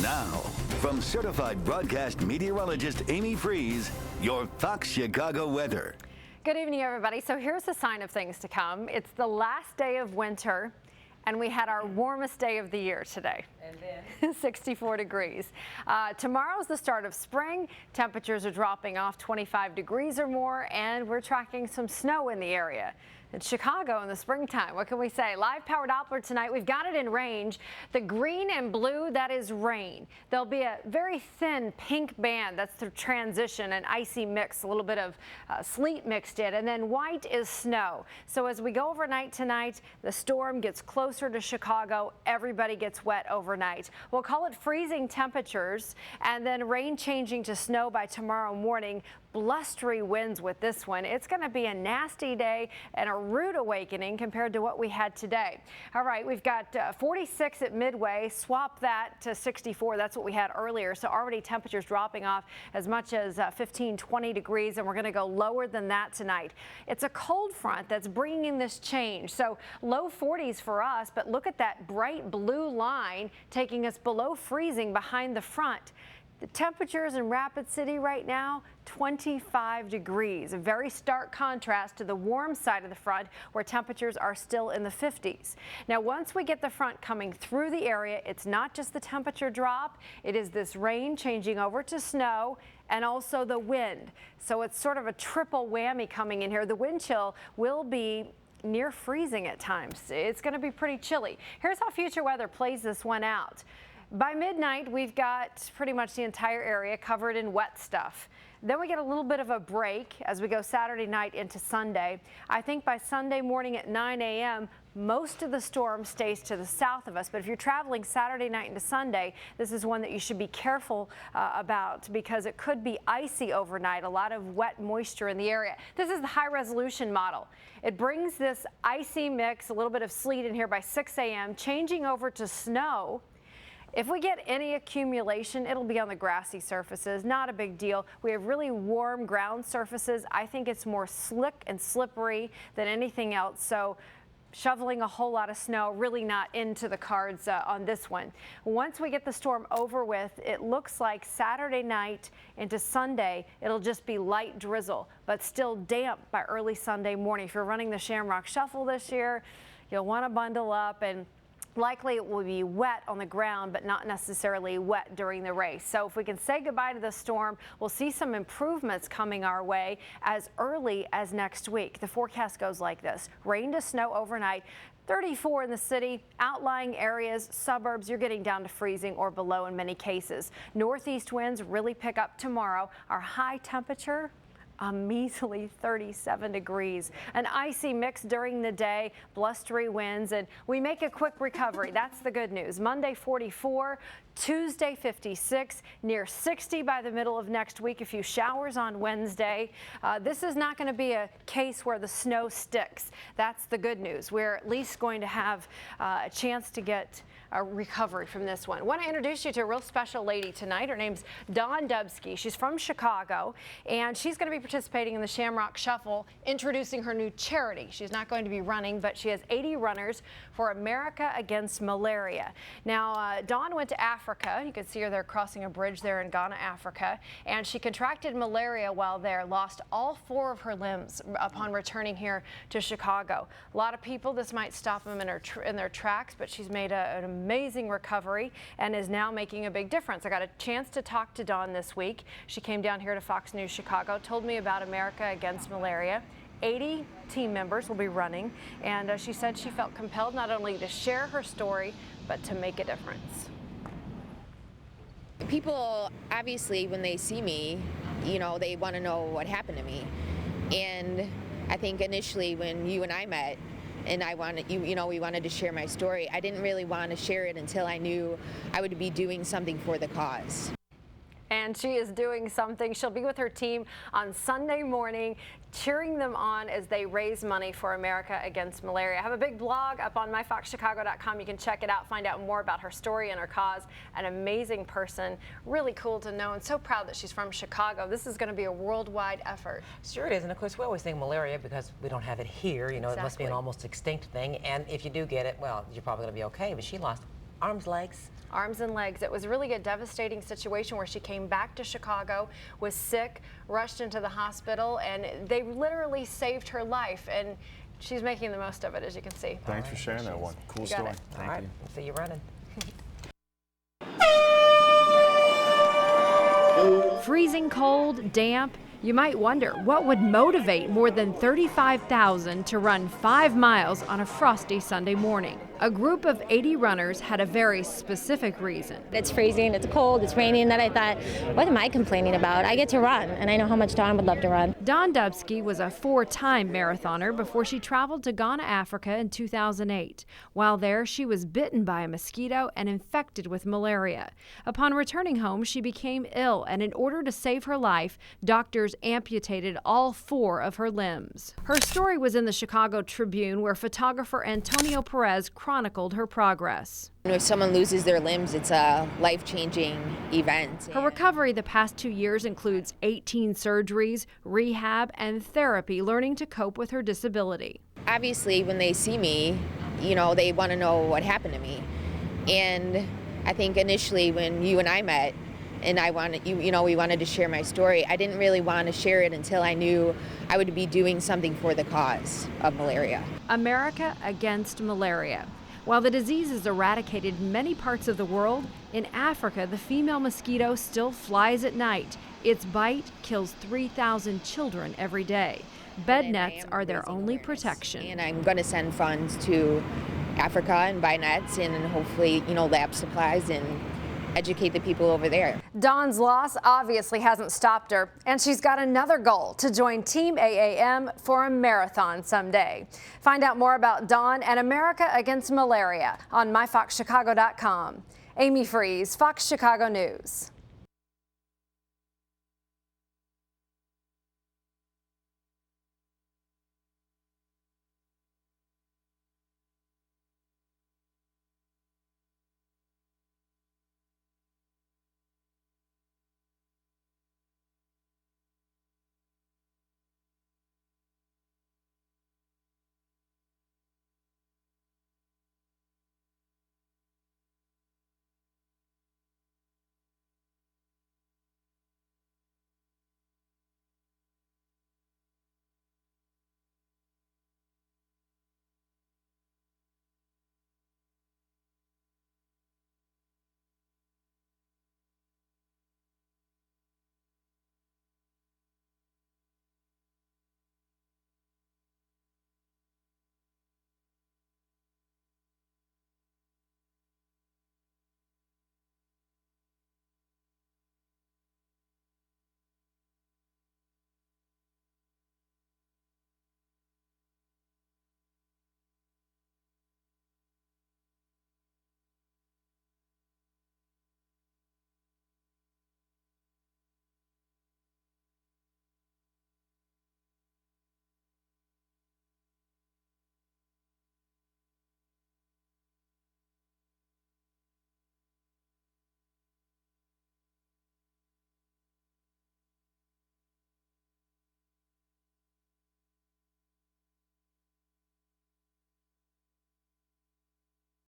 Now, from certified broadcast meteorologist Amy Freeze, your Fox Chicago weather. Good evening, everybody. So here's a sign of things to come. It's the last day of winter, and we had our warmest day of the year today. And then 64 degrees. Tomorrow's the start of spring. Temperatures are dropping off 25 degrees or more, and we're tracking some snow in the area. It's Chicago in the springtime. What can we say? Live power Doppler tonight. We've got it in range. The green and blue, that is rain. There'll be a very thin pink band. That's the transition, an icy mix, a little bit of sleet mixed in. And then white is snow. So as we go overnight tonight, the storm gets closer to Chicago. Everybody gets wet overnight. We'll call it freezing temperatures, and then rain changing to snow by tomorrow morning. Blustery winds with this one. It's going to be a nasty day and a rude awakening compared to what we had today. All right, we've got 46 at Midway. Swap that to 64. That's what we had earlier. So already temperatures dropping off as much as 15, 20 degrees, and we're going to go lower than that tonight. It's a cold front that's bringing this change. So low 40s for us, but look at that bright blue line taking us below freezing behind the front. The temperatures in Rapid City right now, 25 degrees, a very stark contrast to the warm side of the front where temperatures are still in the 50s. Now, once we get the front coming through the area, it's not just the temperature drop, it is this rain changing over to snow and also the wind. So it's sort of a triple whammy coming in here. The wind chill will be near freezing at times. It's going to be pretty chilly. Here's how future weather plays this one out. By midnight, we've got pretty much the entire area covered in wet stuff. Then we get a little bit of a break as we go Saturday night into Sunday. I think by Sunday morning at 9 a.m., most of the storm stays to the south of us. But if you're traveling Saturday night into Sunday, this is one that you should be careful about because it could be icy overnight. A lot of wet moisture in the area. This is the high resolution model. It brings this icy mix, a little bit of sleet in here by 6 a.m., changing over to snow. If we get any accumulation, it'll be on the grassy surfaces, not a big deal. We have really warm ground surfaces. I think it's more slick and slippery than anything else. So shoveling a whole lot of snow, really not into the cards on this one. Once we get the storm over with, it looks like Saturday night into Sunday, it'll just be light drizzle, but still damp by early Sunday morning. If you're running the Shamrock Shuffle this year, you'll want to bundle up, and likely it will be wet on the ground, but not necessarily wet during the race. So if we can say goodbye to the storm, we'll see some improvements coming our way as early as next week. The forecast goes like this: rain to snow overnight. 34 in the city, outlying areas, suburbs, you're getting down to freezing or below in many cases. Northeast winds really pick up tomorrow. Our high temperature, a measly 37 degrees. An icy mix during the day, blustery winds, and we make a quick recovery. That's the good news. Monday 44, Tuesday 56, near 60 by the middle of next week. A few showers on Wednesday. This is not going to be a case where the snow sticks. That's the good news. We're at least going to have a chance to get a recovery from this one. I want to introduce you to a real special lady tonight. Her name's Dawn Dubsky. She's from Chicago, and she's going to be participating in the Shamrock Shuffle, introducing her new charity. She's not going to be running, but she has 80 runners for America Against Malaria. Now, Dawn went to Africa. You can see her there crossing a bridge there in Ghana, Africa, and she contracted malaria while there, lost all 4 of her limbs upon returning here to Chicago. A lot of people, this might stop them in their tracks, but she's made an amazing recovery and is now making a big difference. I got a chance to talk to Dawn this week. She came down here to Fox News Chicago, told me about America Against Malaria. 80 team members will be running, and she said she felt compelled not only to share her story, but to make a difference. People, obviously, when they see me, you know, they want to know what happened to me. And I think initially when you and I met, and I wanted, we wanted to share my story, I didn't really want to share it until I knew I would be doing something for the cause. And she is doing something. She'll be with her team on Sunday morning, cheering them on as they raise money for America Against Malaria. I have a big blog up on myfoxchicago.com. You can check it out, find out more about her story and her cause. An amazing person, really cool to know, and so proud that she's from Chicago. This is going to be a worldwide effort. Sure it is, and of course we always think malaria because we don't have it here. You know, Exactly. It must be an almost extinct thing, and if you do get it, well, you're probably going to be okay. But she lost arms, legs, arms and legs. It was really a devastating situation where she came back to Chicago, was sick, rushed into the hospital, and they literally saved her life. And she's making the most of it, as you can see. Thanks for sharing that one. Cool You got story. it. All right, see you running. Freezing cold, damp. You might wonder what would motivate more than 35,000 to run 5 miles on a frosty Sunday morning. A group of 80 runners had a very specific reason. It's freezing, it's cold, it's raining, that I thought, what am I complaining about? I get to run, and I know how much Dawn would love to run. Dawn Dubsky was a 4-time marathoner before she traveled to Ghana, Africa in 2008. While there, she was bitten by a mosquito and infected with malaria. Upon returning home, she became ill, and in order to save her life, doctors amputated all 4 of her limbs. Her story was in the Chicago Tribune, where photographer Antonio Perez chronicled her progress. If someone loses their limbs, it's a life-changing event. Her recovery the past 2 years includes 18 surgeries, rehab, and therapy, learning to cope with her disability. Obviously, when they see me, they want to know what happened to me. And I think initially when you and I met, and we wanted to share my story, I didn't really want to share it until I knew I would be doing something for the cause of malaria. America against malaria. While the disease is eradicated in many parts of the world, in Africa, the female mosquito still flies at night. Its bite kills 3,000 children every day. Bed nets are their only protection. And I'm going to send funds to Africa and buy nets and hopefully, lab supplies and educate the people over there. Dawn's loss obviously hasn't stopped her, and she's got another goal: to join Team AAM for a marathon someday. Find out more about Dawn and America Against Malaria on myfoxchicago.com. Amy Freeze, Fox Chicago News.